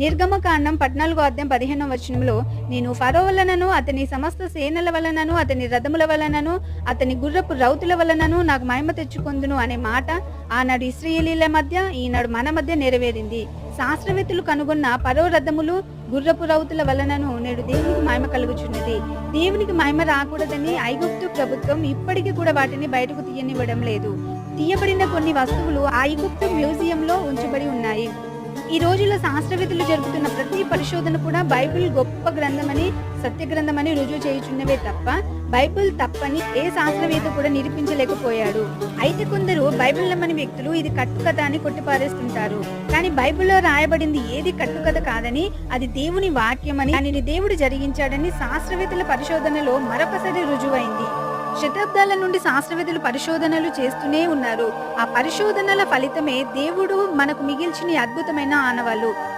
నిర్గమకాండం 14:15 నేను ఫరో వలనను అతని సమస్త సేనల వలనను అతని రథముల వలనను అతని గుర్రపు రౌతుల వలనను నాకు మహిమ తెచ్చుకొందును అనే మాట ఆనాడు ఇశ్రాయేలీల మధ్య ఈనాడు మన మధ్య నెరవేరింది. శాస్త్రవేత్తలు కనుగొన్న ఫరో రథములు గుర్రపు రౌతుల వలనను నేడు దేవునికి మహిమ కలుగుచున్నది. దేవునికి మహిమ రాకూడదని ఐగుప్తు ప్రభుత్వం ఇప్పటికీ కూడా వాటిని బయటకు తీయనివ్వడం లేదు. తీయబడిన కొన్ని వస్తువులు ఐగుప్తు మ్యూజియంలో ఉంచబడి ఉన్నాయి. ఈ రోజుల్లో శాస్త్రవేత్తలు జరుపుతున్న ప్రతి పరిశోధన కూడా బైబిల్ గొప్ప గ్రంథమని, సత్య గ్రంథమని రుజువు చేయుచున్నవే తప్ప బైబిల్ తప్పని ఏ శాస్త్రవేత్త కూడా నిరూపించలేకపోయాడు. అయితే కొందరు బైబిల్ నమ్మని వ్యక్తులు ఇది కట్టుకథ అని కొట్టిపారేస్తుంటారు. కానీ బైబిల్లో రాయబడింది ఏది కట్టుకథ కాదని, అది దేవుని వాక్యమని, దానిని దేవుడు జరిగించాడని శాస్త్రవేత్తల పరిశోధనలో మరొకసారి రుజువైంది. శతాబ్దాల నుండి శాస్త్రవేత్తలు పరిశోధనలు చేస్తూనే ఉన్నారు. ఆ పరిశోధనల ఫలితమే దేవుడు మనకు మిగిల్చిన అద్భుతమైన ఆనవాళ్ళు.